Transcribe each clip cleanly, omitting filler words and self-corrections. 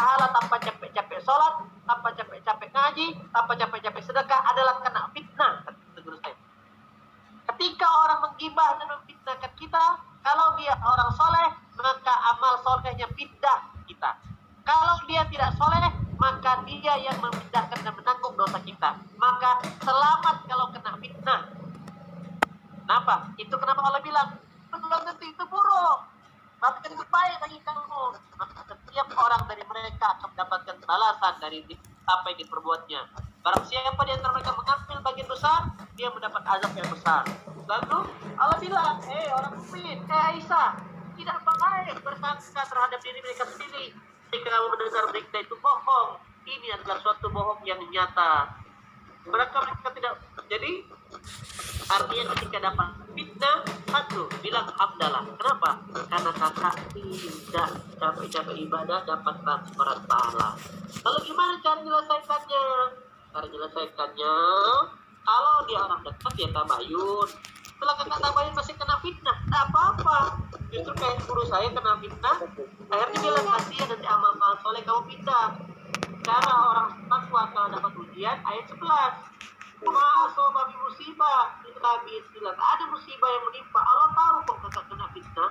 pahala tanpa capek-capek sholat, tanpa capek-capek ngaji, tanpa capek-capek sedekah adalah kena fitnah, kata guru saya. Ketika orang menggibah dan memfitnahkan kita, kalau dia orang soleh, maka amal solehnya pindah kita. Kalau dia tidak soleh, maka dia yang memindahkan dan menanggung dosa kita. Maka selamat kalau kena fitnah. Kenapa? Itu kenapa Allah bilang, belum tentu itu buruk, tapi itu baik bagi kamu. Maka setiap orang dari mereka akan mendapatkan balasan dari apa yang diperbuatnya. Barang siapa di antara mereka mengambil bagian besar, dia mendapat azab yang besar. Lalu Allah bilang, orang mukmin, Aisyah, tidak baik bersangka terhadap diri mereka sendiri. Jika kamu mendengar berita itu bohong, ini adalah suatu bohong yang nyata. Mereka tidak. Jadi artinya ketika dapat fitnah, satu bilang hamdalah. Kenapa? Karena kakak tidak capek-capek ibadah dapat transferan pahala. Lalu gimana cara menyelesaikannya? Cara menyelesaikannya, kalau dia orang dekat ya tabayun. Setelah kakak tabayun masih kena fitnah, tak apa-apa. Justru kayak guru saya kena fitnah, akhirnya bilang kasihan nanti amal soleh kamu pindah. Cara orang takwa kalau dapat ujian, ayat 11. Babi musibah, Nabi bilang ada musibah yang menimpa. Allah tahu kok kakak kena fitnah.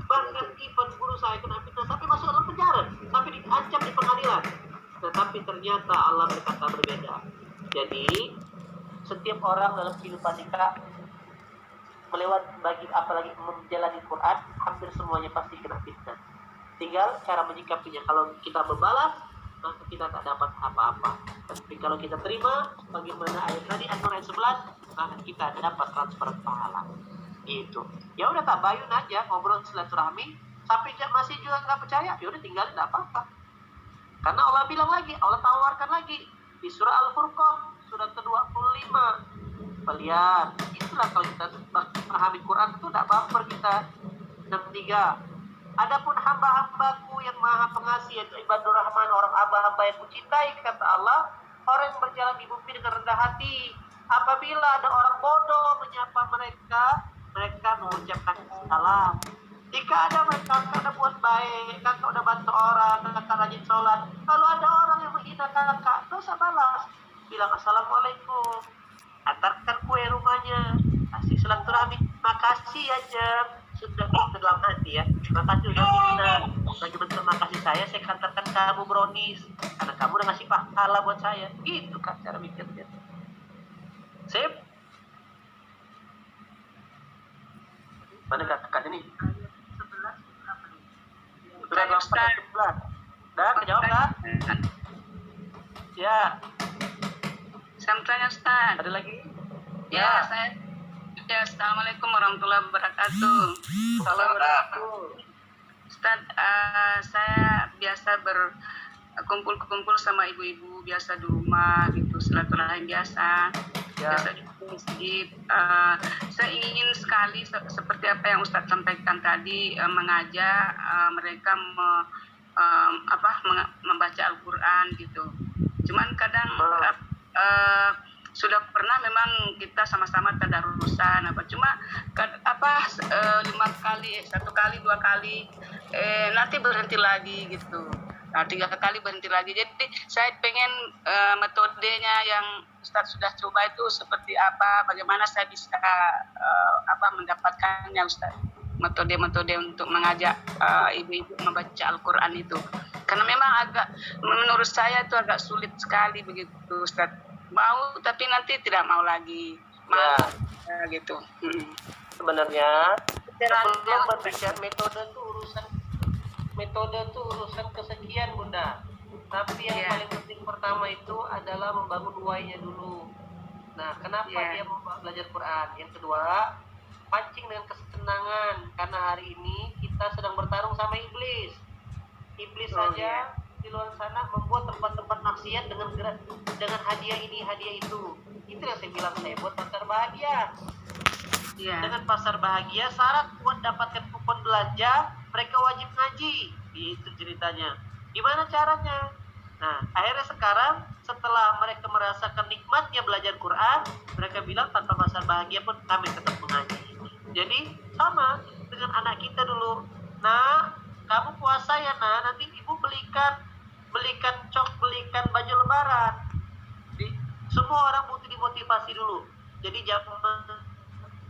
Bahkan even guru saya kena fitnah sampai masuk dalam penjara, sampai diancam di pengadilan. Tetapi ternyata Allah berkata berbeda. Jadi setiap orang dalam kehidupan kita melewati apalagi menjalani Quran, hampir semuanya pasti kena fitnah. Tinggal cara menyikapinya. Kalau kita membalas, maka kita tak dapat apa-apa. Tapi kalau kita terima, bagaimana ayat tadi ayat 11, maka kita dapat transfer pahala. Itu. Ya udah tabayun aja, ngobrol silaturahmi. Sampai masih juga nggak percaya, ya udah tinggalin, nggak apa-apa. Karena Allah bilang lagi, Allah tawarkan lagi di surah Al-Furqan, surah ke-25. Lihat, itulah kalau kita memahami Quran itu tidak baper kita. 63. Adapun hamba-hambaku yang maha pengasih, yaitu ibadur rahman, orang hamba-hamba yang kucintai, kata Allah, orang yang berjalan di bumi dengan rendah hati. Apabila ada orang bodoh menyapa mereka, mereka mengucapkan salam. Jika ada mereka udah buat baik, kakak udah bantu orang, kakak rajin sholat. Kalau ada orang yang menghina kakak, dosa balas. Bilang assalamualaikum, antarkan kue rumahnya, kasih silaturahmi, makasih aja. Sudah ke dalam hati ya. Makasih udah menghina. Bagi bentuk makasih saya kantarkan kamu brownies, karena kamu udah ngasih pahala buat saya. Gitu kan cara mikirnya. Sip. Mana kakak ini? 11 sudah 11. Dah, jawab dah. Ya. Saya tanya Ustaz. Ada lagi? Ya, saya. Ya, assalamualaikum warahmatullahi wabarakatuh. Assalamualaikum. Ustaz, saya biasa berkumpul sama ibu-ibu biasa di rumah gitu, silaturahim biasa. Ya. Biasa di masjid. Saya ingin sekali seperti apa yang Ustaz sampaikan tadi, mengajak mereka membaca Al-Qur'an gitu. Cuman kadang sudah pernah memang kita sama-sama tadarusan cuma 5 kali, 1 kali, 2 kali nanti berhenti lagi gitu. Nah, 3 kali berhenti lagi. Jadi saya pengen metodenya yang Ustaz sudah coba itu seperti apa, bagaimana saya bisa mendapatkannya Ustaz. Metode-metode untuk mengajak ibu-ibu membaca Al-Qur'an itu. Karena memang menurut saya itu agak sulit sekali begitu Ustaz. Mau tapi nanti tidak mau lagi. Gitu. Sebenarnya sebelum berbicara metode itu urusan kesekian Bunda. Tapi yang paling penting pertama itu adalah membangun why-nya dulu. Nah, kenapa dia mau belajar Quran? Yang kedua, pancing dengan kesenangan, karena hari ini kita sedang bertarung sama iblis. Iblis saja di luar sana membuat tempat-tempat maksiat dengan hadiah ini, hadiah itu. Itu yang saya bilang, saya buat pasar bahagia. Dengan pasar bahagia, syarat buat dapatkan kupon belanja, mereka wajib ngaji. Itu ceritanya. Gimana caranya? Nah, akhirnya sekarang setelah mereka merasakan nikmatnya belajar Quran, mereka bilang tanpa pasar bahagia pun kami tetap mengaji. Jadi sama dengan anak kita dulu. Nah, kamu puasa ya, nanti ibu belikan belikan cok, belikan baju lebaran. Jadi, semua orang butuh dimotivasi dulu. Jadi zaman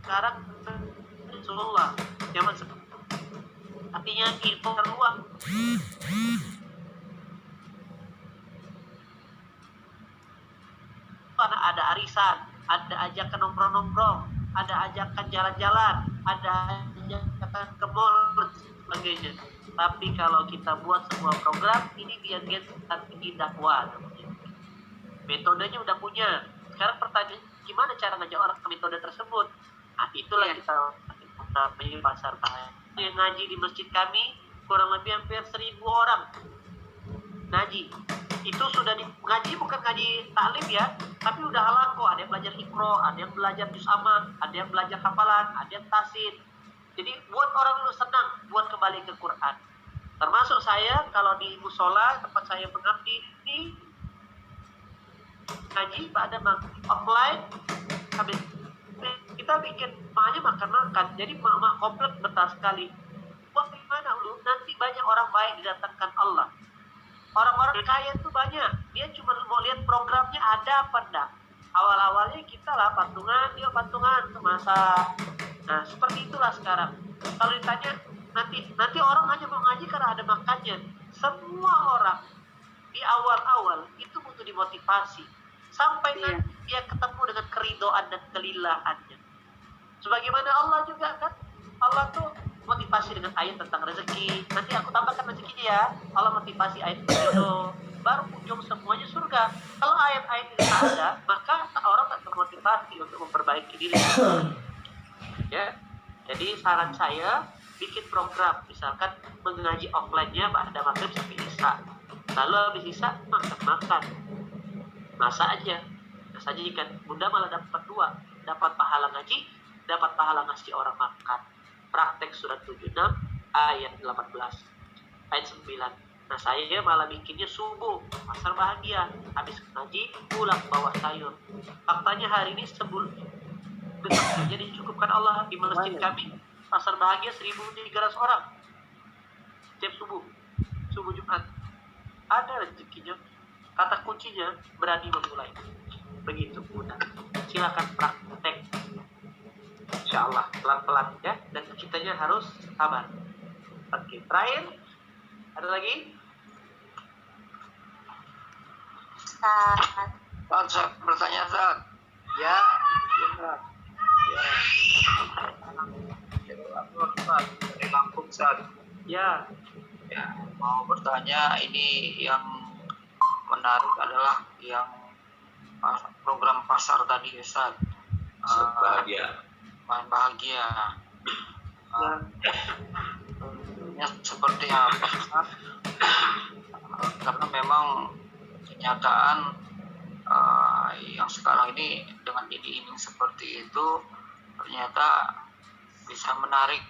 sekarang Rasulullah zaman artinya info terluang. Karena ada arisan, ada ajakan nongkrong-nongkrong, ada ajakan jalan-jalan, ada ajakan ke mall dan sebagainya. Tapi kalau kita buat sebuah program ini biar dia tinggi dakwah. Metodenya udah punya. Sekarang pertanyaan gimana cara ngajak orang ke metode tersebut? Nah, itulah kita punya pasar bahaya. Yang ngaji di masjid kami kurang lebih hampir 1.000 orang ngaji. Itu sudah ngaji bukan ngaji taklim ya, tapi udah halako, ada yang belajar ikro, ada yang belajar juz amma, ada yang belajar hafalan, ada yang tasin. Jadi buat orang lu senang buat kembali ke Quran. Termasuk saya kalau di musola tempat saya mengabdi ini ngaji pada offline, habis kita bikin makanya makan-makan, jadi mak-mak komplek betah sekali. Wah gimana lu, nanti banyak orang baik didatangkan Allah. Orang-orang kaya itu banyak, dia cuma mau lihat programnya ada apa enggak. Awal-awalnya kita lah patungan, dia patungan untuk masak. Nah seperti itulah sekarang. Kalau ditanya nanti orang hanya mau ngaji karena ada makannya. Semua orang di awal-awal itu butuh dimotivasi sampai nanti dia ketemu dengan keridoan dan kelilahannya. Sebagaimana Allah juga kan, Allah tuh motivasi dengan ayat tentang rezeki. Nanti aku tambahkan rezekinya ya. Allah motivasi ayat jodoh, baru ujung semuanya surga. Kalau ayat-ayat ini tak ada, maka orang tak termotivasi untuk memperbaiki diri. Ya, jadi saran saya bikin program, misalkan mengaji offline-nya pada maghrib sampai isya. Lalu habis isya makan-makan, masak aja. Nah, sajikan. Bunda malah dapat 2, dapat pahala ngaji, dapat pahala ngasih orang makan. Praktek surat 76 ayat 18 ayat 9. Nah saya malah bikinnya subuh pasar bahagia, habis ngaji pulang bawa sayur. Faktanya hari ini sebelum jadi dicukupkan Allah di masjid kami pasar bahagia 1.300 orang setiap subuh Jumat. Ada rezekinya, kata kuncinya berani memulai. Begitu Bunda, silakan praktek. Insyaallah pelan-pelan ya, dan kitanya harus sabar. Oke, terakhir ada lagi? Ustaz, bertanya Ustaz. Ya. Dari Lampung Ustaz. Ya. Ya, mau bertanya, ini yang menarik adalah yang program pasar tadi Ustaz. Bahagia. Main bahagia. Ya, seperti apa Ustaz? Karena memang kenyataan yang sekarang ini dengan iming-iming seperti itu ternyata bisa menarik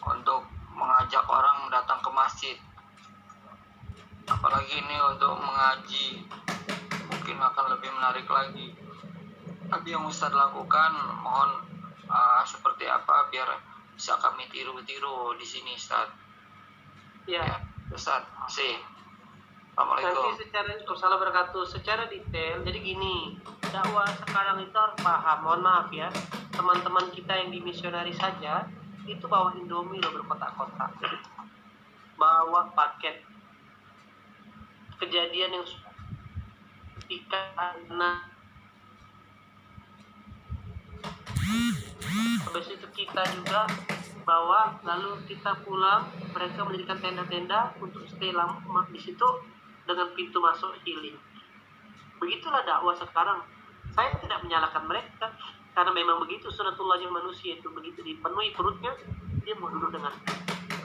untuk mengajak orang datang ke masjid, apalagi ini untuk mengaji mungkin akan lebih menarik lagi. Tapi yang Ustaz lakukan mohon seperti apa biar bisa kami tiru-tiru di sini Ustaz. Ya. Ustaz, masih. Assalamualaikum. Nanti secara detail, jadi gini, dakwah sekarang itu harus paham, mohon maaf ya, teman-teman kita yang di misionari saja, itu bawa Indomie loh berkotak-kotak, bawa paket, kejadian yang ketika anak, habis itu kita juga bawa, lalu kita pulang, mereka mendirikan tenda-tenda untuk stay lama di situ dengan pintu masuk healing. Begitulah dakwah sekarang. Saya tidak menyalahkan mereka karena memang begitu sunatullahnya manusia itu, begitu dipenuhi perutnya dia mau duduk dengan.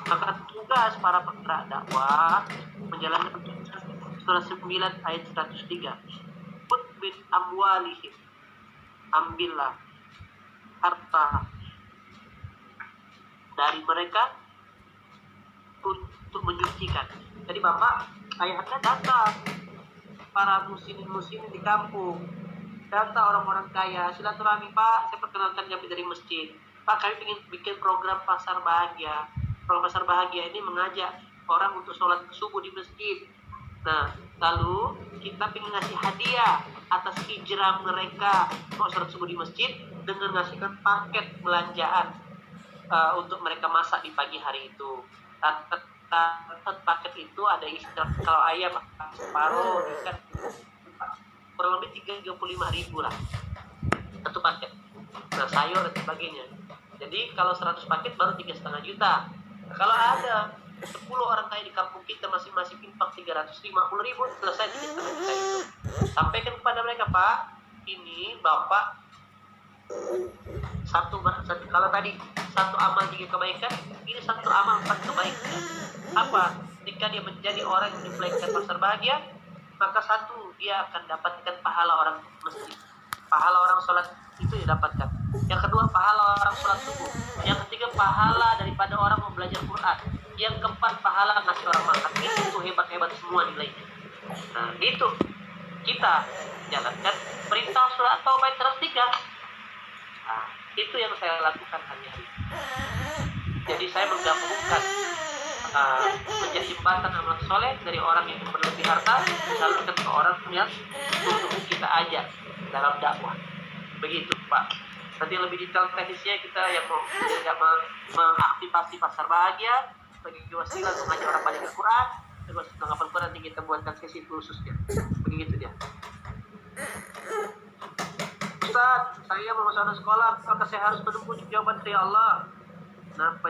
Maka tugas para penggerak dakwah menjalankan surah 9 ayat 103. Put bin amwalihim, ambillah harta dari mereka untuk menyucikan. Jadi Bapak, ayahnya data para muslimin di kampung, data orang-orang kaya, silaturahmi Pak, saya perkenalkan kami dari masjid. Pak, kami ingin bikin program pasar bahagia. Program pasar bahagia ini mengajak orang untuk sholat subuh di masjid. Nah, lalu kita pengen ngasih hadiah atas hijrah mereka mau sholat subuh di masjid dengan ngasihkan paket belanjaan untuk mereka masak di pagi hari itu. Paket itu ada istilah, kalau ayam separuh, ikan kurang lebih 35.000 lah satu paket. Nah, sayur dan sebagainya. Jadi kalau 100 paket baru 3,5 juta. Nah, kalau ada 10 orang kaya di kampung kita masing-masing infak 350.000, selesai 3,5 juta itu. Sampaikan kepada mereka, Pak, ini Bapak satu kalau tadi satu amal 3 kebaikan, ini satu amal 4 kebaikan. Apa? Jika dia menjadi orang yang dipelihara pasar bahagia, maka satu, dia akan dapatkan pahala orang masjid, pahala orang sholat itu didapatkan. Yang kedua, pahala orang sholat subuh. Yang ketiga, pahala daripada orang mau belajar Quran. Yang keempat, pahala ngasih orang makan. Itu hebat-hebat semua nilainya. Nah, itu kita jalankan perintah surat Taubah 103. Nah, itu yang saya lakukan hari-hari. Jadi saya menggabungkan menjadi jembatan amal soleh dari orang yang berlebih harta disalurkan ke orang yang untuk kita ajak dalam dakwah. Begitu, Pak. Nanti lebih detail teknisnya kita yang mau mengaktifasi pasar bahagia sebagai wasilah untuk mengajak orang banyak Al-Quran, terus menghafal Quran, nanti kita buatkan sesi khususnya. Begitu dia. Ustaz, saya mau masuk sekolah, apakah saya harus menunggu jawaban dari Allah? Nah,